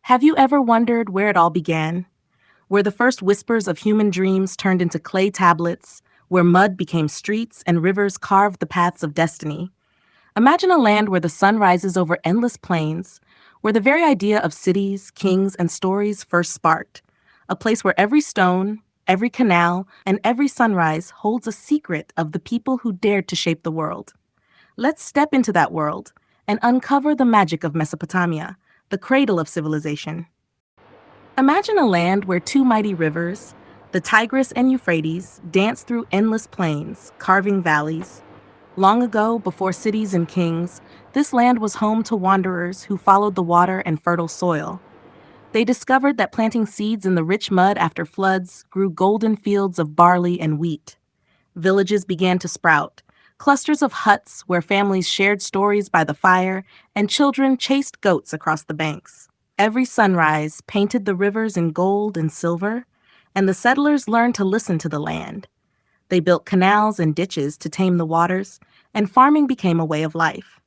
Have you ever wondered where it all began? Where the first whispers of human dreams turned into clay tablets, where mud became streets and rivers carved the paths of destiny. Imagine a land where the sun rises over endless plains, where the very idea of cities, kings, and stories first sparked. A place where every stone, every canal, and every sunrise holds a secret of the people who dared to shape the world. Let's step into that world and uncover the magic of Mesopotamia, the cradle of civilization. Imagine a land where two mighty rivers, the Tigris and Euphrates, dance through endless plains, carving valleys. Long ago, before cities and kings, this land was home to wanderers who followed the water and fertile soil. They discovered that planting seeds in the rich mud after floods grew golden fields of barley and wheat. Villages began to sprout, clusters of huts where families shared stories by the fire and children chased goats across the banks. Every sunrise painted the rivers in gold and silver, and the settlers learned to listen to the land. They built canals and ditches to tame the waters, and farming became a way of life.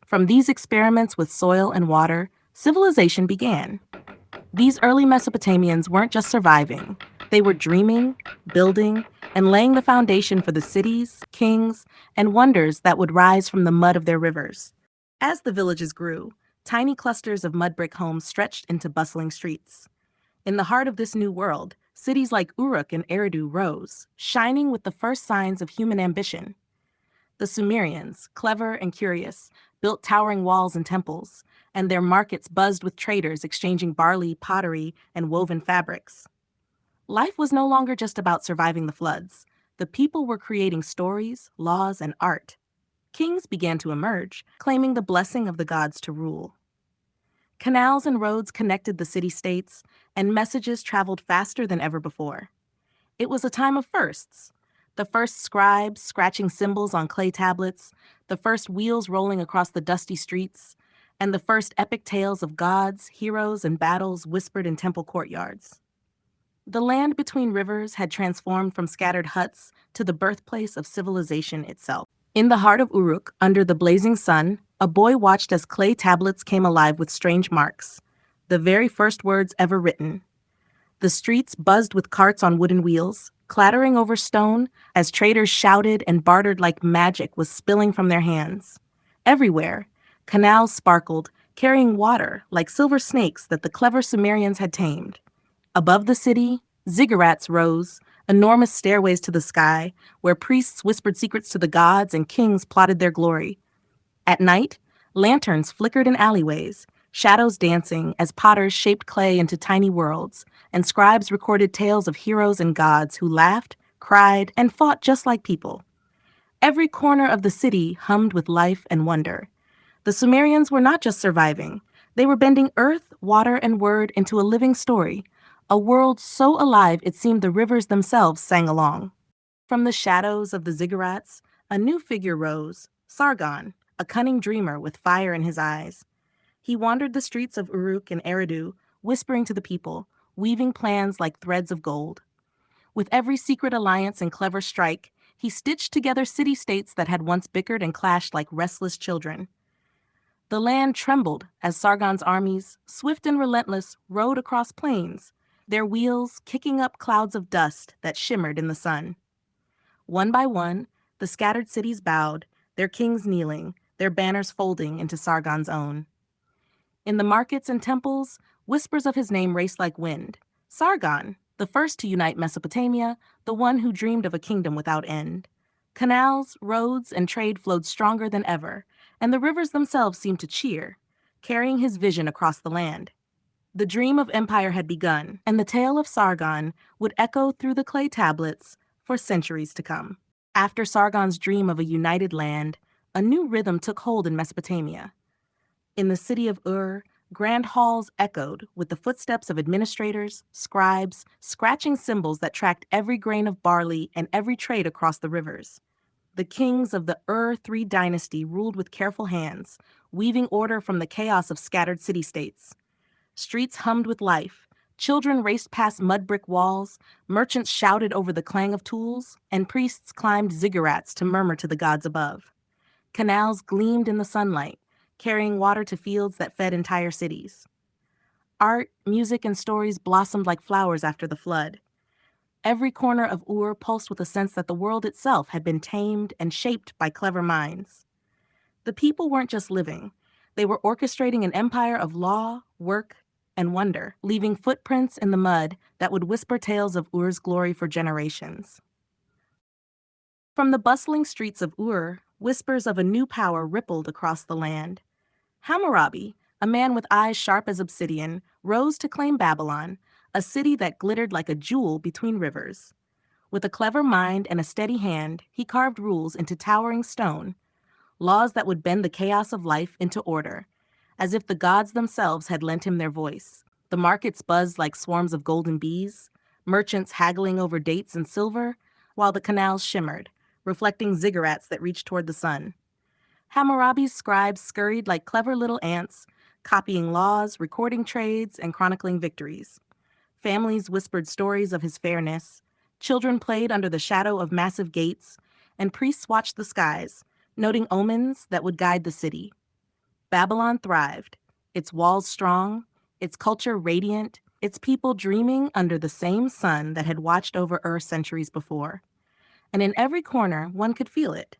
From these experiments with soil and water, civilization began. These early Mesopotamians weren't just surviving, they were dreaming, building, and laying the foundation for the cities, kings, and wonders that would rise from the mud of their rivers. As the villages grew, tiny clusters of mud brick homes stretched into bustling streets. In the heart of this new world, cities like Uruk and Eridu rose, shining with the first signs of human ambition. The Sumerians, clever and curious, built towering walls and temples, and their markets buzzed with traders exchanging barley, pottery, and woven fabrics. Life was no longer just about surviving the floods. The people were creating stories, laws, and art. Kings began to emerge, claiming the blessing of the gods to rule. Canals and roads connected the city-states, and messages traveled faster than ever before. It was a time of firsts. The first scribes scratching symbols on clay tablets, the first wheels rolling across the dusty streets, and the first epic tales of gods, heroes, and battles whispered in temple courtyards. The land between rivers had transformed from scattered huts to the birthplace of civilization itself. In the heart of Uruk, under the blazing sun, a boy watched as clay tablets came alive with strange marks, the very first words ever written. The streets buzzed with carts on wooden wheels, clattering over stone as traders shouted and bartered like magic was spilling from their hands. Everywhere, canals sparkled, carrying water like silver snakes that the clever Sumerians had tamed. Above the city, ziggurats rose, enormous stairways to the sky, where priests whispered secrets to the gods and kings plotted their glory. At night, lanterns flickered in alleyways, shadows dancing as potters shaped clay into tiny worlds, and scribes recorded tales of heroes and gods who laughed, cried, and fought just like people. Every corner of the city hummed with life and wonder. The Sumerians were not just surviving, they were bending earth, water, and word into a living story, a world so alive it seemed the rivers themselves sang along. From the shadows of the ziggurats, a new figure rose, Sargon, a cunning dreamer with fire in his eyes. He wandered the streets of Uruk and Eridu, whispering to the people, weaving plans like threads of gold. With every secret alliance and clever strike, he stitched together city-states that had once bickered and clashed like restless children. The land trembled as Sargon's armies, swift and relentless, rode across plains, their wheels kicking up clouds of dust that shimmered in the sun. One by one, the scattered cities bowed, their kings kneeling, their banners folding into Sargon's own. In the markets and temples, whispers of his name raced like wind. Sargon, the first to unite Mesopotamia, the one who dreamed of a kingdom without end. Canals, roads, and trade flowed stronger than ever, and the rivers themselves seemed to cheer, carrying his vision across the land. The dream of empire had begun, and the tale of Sargon would echo through the clay tablets for centuries to come. After Sargon's dream of a united land, a new rhythm took hold in Mesopotamia. In the city of Ur, grand halls echoed with the footsteps of administrators, scribes, scratching symbols that tracked every grain of barley and every trade across the rivers. The kings of the Ur III dynasty ruled with careful hands, weaving order from the chaos of scattered city-states. Streets hummed with life, children raced past mud brick walls, merchants shouted over the clang of tools, and priests climbed ziggurats to murmur to the gods above. Canals gleamed in the sunlight, carrying water to fields that fed entire cities. art, music, and stories blossomed like flowers after the flood. Every corner of Ur pulsed with a sense that the world itself had been tamed and shaped by clever minds. The people weren't just living, they were orchestrating an empire of law, work, and wonder, leaving footprints in the mud that would whisper tales of Ur's glory for generations. From the bustling streets of Ur, whispers of a new power rippled across the land. Hammurabi, a man with eyes sharp as obsidian, rose to claim Babylon, a city that glittered like a jewel between rivers. With a clever mind and a steady hand, he carved rules into towering stone, laws that would bend the chaos of life into order, as if the gods themselves had lent him their voice. The markets buzzed like swarms of golden bees, merchants haggling over dates and silver, while the canals shimmered, reflecting ziggurats that reached toward the sun. Hammurabi's scribes scurried like clever little ants, copying laws, recording trades, and chronicling victories. Families whispered stories of his fairness, children played under the shadow of massive gates, and priests watched the skies, noting omens that would guide the city. Babylon thrived, its walls strong, its culture radiant, its people dreaming under the same sun that had watched over Ur centuries before. And in every corner, one could feel it.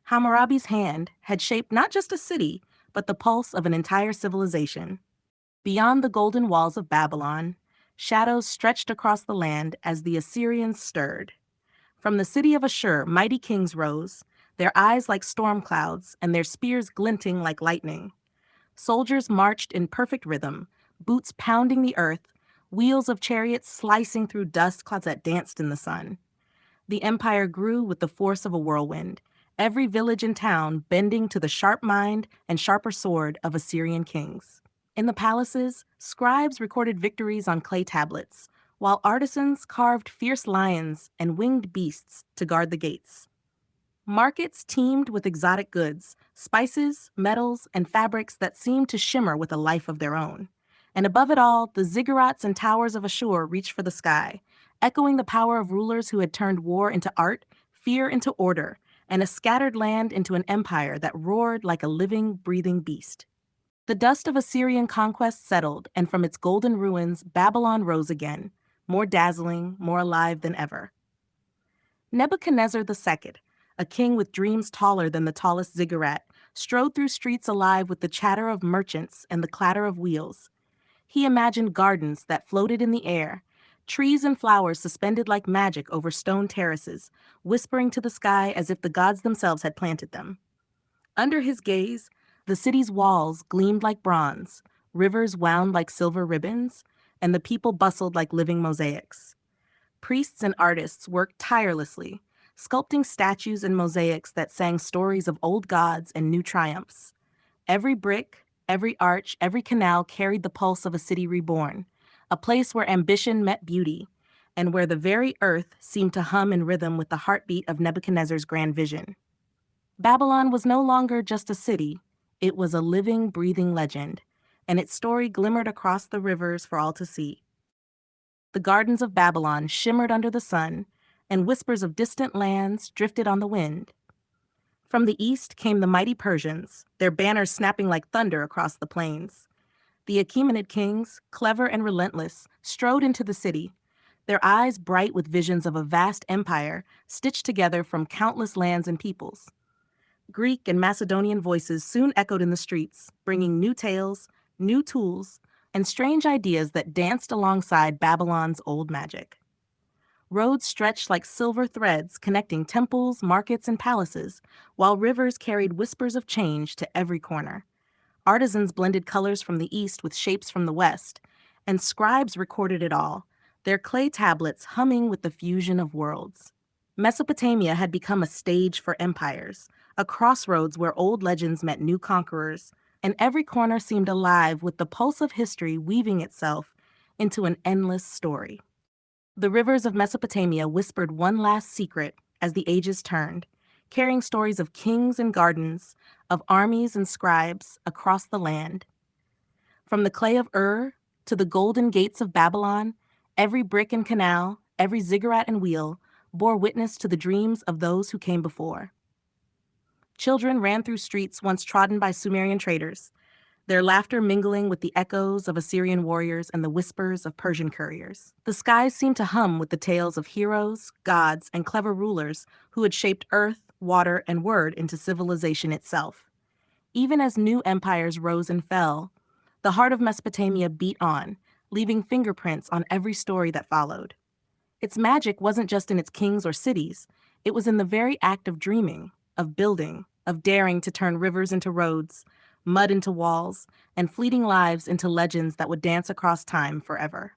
Hammurabi's hand had shaped not just a city, but the pulse of an entire civilization. Beyond the golden walls of Babylon, shadows stretched across the land as the Assyrians stirred. From the city of Ashur, mighty kings rose, their eyes like storm clouds and their spears glinting like lightning. Soldiers marched in perfect rhythm, boots pounding the earth, wheels of chariots slicing through dust clouds that danced in the sun. The empire grew with the force of a whirlwind, every village and town bending to the sharp mind and sharper sword of Assyrian kings. In the palaces, scribes recorded victories on clay tablets, while artisans carved fierce lions and winged beasts to guard the gates. Markets teemed with exotic goods, spices, metals, and fabrics that seemed to shimmer with a life of their own. And above it all, the ziggurats and towers of Ashur reached for the sky, echoing the power of rulers who had turned war into art, fear into order, and a scattered land into an empire that roared like a living, breathing beast. The dust of Assyrian conquest settled, and from its golden ruins, Babylon rose again, more dazzling, more alive than ever. Nebuchadnezzar II, a king with dreams taller than the tallest ziggurat, strode through streets alive with the chatter of merchants and the clatter of wheels. He imagined gardens that floated in the air, trees and flowers suspended like magic over stone terraces, whispering to the sky as if the gods themselves had planted them. Under his gaze, the city's walls gleamed like bronze, rivers wound like silver ribbons, and the people bustled like living mosaics. Priests and artists worked tirelessly, sculpting statues and mosaics that sang stories of old gods and new triumphs. Every brick, every arch, every canal carried the pulse of a city reborn, a place where ambition met beauty, and where the very earth seemed to hum in rhythm with the heartbeat of Nebuchadnezzar's grand vision. Babylon was no longer just a city, it was a living, breathing legend, and its story glimmered across the rivers for all to see. The gardens of Babylon shimmered under the sun, and whispers of distant lands drifted on the wind. From the east came the mighty Persians, their banners snapping like thunder across the plains. The Achaemenid kings, clever and relentless, strode into the city, their eyes bright with visions of a vast empire stitched together from countless lands and peoples. Greek and Macedonian voices soon echoed in the streets, bringing new tales, new tools, and strange ideas that danced alongside Babylon's old magic. Roads stretched like silver threads connecting temples, markets, and palaces, while rivers carried whispers of change to every corner. Artisans blended colors from the east with shapes from the west, and scribes recorded it all, their clay tablets humming with the fusion of worlds. Mesopotamia had become a stage for empires, a crossroads where old legends met new conquerors, and every corner seemed alive with the pulse of history weaving itself into an endless story. The rivers of Mesopotamia whispered one last secret as the ages turned, carrying stories of kings and gardens, of armies and scribes across the land. From the clay of Ur to the golden gates of Babylon, every brick and canal, every ziggurat and wheel bore witness to the dreams of those who came before. Children ran through streets once trodden by Sumerian traders, their laughter mingling with the echoes of Assyrian warriors and the whispers of Persian couriers. The skies seemed to hum with the tales of heroes, gods, and clever rulers who had shaped earth, water, and word into civilization itself. Even as new empires rose and fell, the heart of Mesopotamia beat on, leaving fingerprints on every story that followed. Its magic wasn't just in its kings or cities, it was in the very act of dreaming, of building, of daring to turn rivers into roads, mud into walls, and fleeting lives into legends that would dance across time forever.